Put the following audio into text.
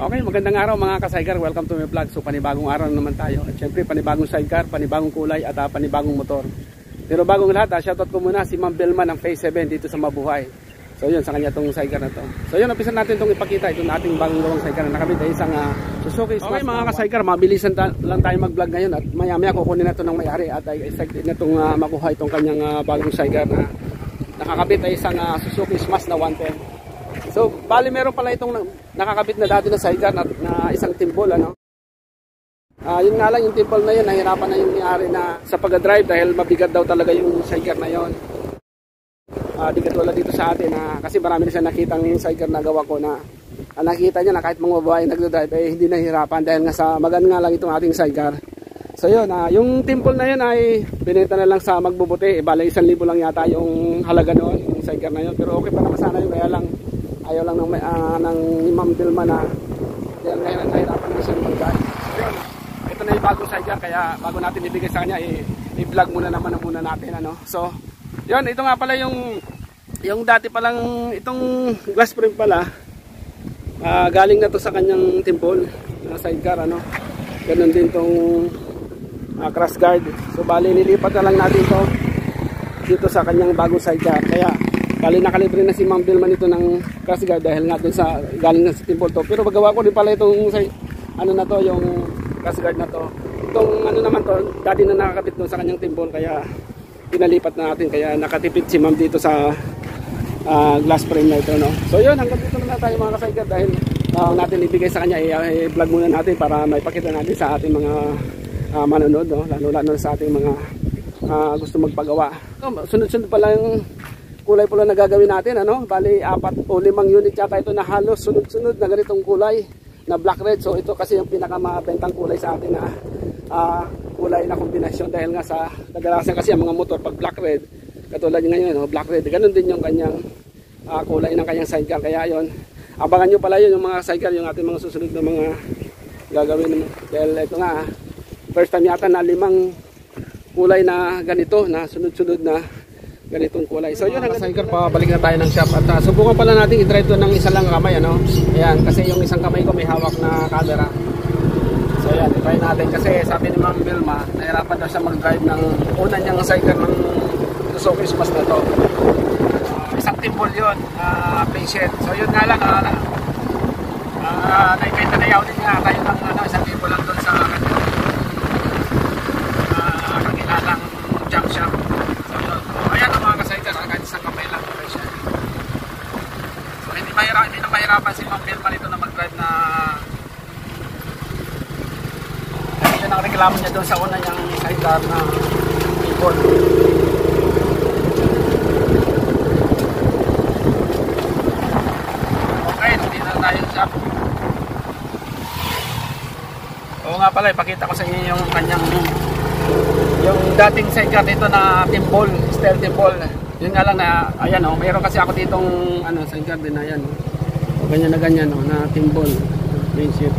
Okay, magandang araw mga ka-sidecar. Welcome to my vlog. So panibagong araw naman tayo. At syempre panibagong sidecar, panibagong kulay at panibagong motor. Pero bagong lahat, shoutout ko muna si Ma'am Belma ng Phase 7 dito sa Mabuhay. So yun, sa kanya tong sidecar na to. So yun, umpisa natin itong ipakita. Ito na ating bagong gawang sidecar na nakabit ay isang Suzuki. Okay mga ka-sidecar, mabilisan lang tayo mag-vlog ngayon. At maya maya kukunin na ito ng may-ari. At ay excited na itong makuha itong kanyang bagong sidecar na nakakabit ay isang Suzuki Smash na 110. So, bali meron pala itong nakakabit na dati na sidecar na isang timbol, ano. Yun nga lang, yung timbol na yun, nahirapan na yung may-ari na sa pag-drive dahil mabigat daw talaga yung sidecar na yun. Di katulad dito sa atin, kasi marami na siya nakitang sidecar na gawa ko na nakita niya na kahit mga babae nagdadrive ay hindi nahihirapan dahil nga sa magaan nga lang itong ating sidecar. So yun, yung timbol na yun ay binenta na lang sa magbubuti. Bali 1,000 lang yata yung halaga noon, yung sidecar na yun. Pero okay pa naman sana yun, kaya lang ayaw lang ng Ma'am Belma na dahil nahirapan na siya mag-drive. Ito na yung bagong sidecar, kaya bago natin ibigay sa kanya, i-vlog muna naman natin, ano. So, yun, ito nga pala yung dati palang itong glass frame pala, galing na to sa kanyang timbol na sidecar, ano. Ganun din tong crash guard. So, bali nilipat na lang natin to dito sa kanyang bagong sidecar. Kaya bali nakalibre na si Ma'am Belma nito ng crash guard dahil nga dun sa galing na sa timbol to. Pero magawa ko din pala itong ano na to, yung crash guard na to. Itong ano naman to, dati na nakakabit doon sa kanyang timbol, kaya pinalipat na natin, kaya nakatipid si Ma'am dito sa glass frame na ito, no. So yun, hanggang dito na tayo mga ka-sidecar dahil natin ibigay sa kanya, i-vlog muna natin para maipakita natin sa ating mga manonood, no? Lalo sa ating mga gusto magpagawa. Sunod-sunod pala yung kulay pula na gagawin natin, ano. Bali 4 o 5 unit yata ito na halos sunod-sunod na ganitong kulay na black red. So ito kasi yung pinakamabentang kulay sa atin na kulay na kombinasyon dahil nga sa kadalasan kasi ang mga motor pag black red, katulad ngayon, no, black red, ganun din yung kanyang kulay ng kanyang sidecar. Kaya yon, abangan nyo pala yun yung mga sidecar, yung ating mga susunod na mga gagawin. Dahil ito nga, first time yata na 5 kulay na ganito, na sunod-sunod na ganitong kulay. So yun, hanggang sidecar, pabalik na tayo ng shop at subukan pala natin i-drive to ng isa lang kamay, ano. Ayan, kasi yung isang kamay ko may hawak na camera. So yan, try natin kasi sabi ni Ma'am Belma, nahirapan daw siya mag-drive ng una niyang sidecar ng Suzuki Smash na to. Isang timbol yun, patient. So yun nga lang, naibenta na yaw din nga tayo ng isang timbol lang doon sa kakilalang junk shop. So yun, ayan ang mga ka-sidecar, kahit isang kamay lang patient. So hindi na mahirapan si Ma'am Belma nito na mag-drive na yun ang reklamo niya doon sa una niyang sidecar na timbol. Oo nga pala, ipakita ko sa inyo yung kanyang yung dating sidecar dito na timbol, steel timbol. Yun nga lang na, ayan o, mayroon kasi ako ditong sidecar din, ayan o, ganyan na ganyan o, na timbol, main shift.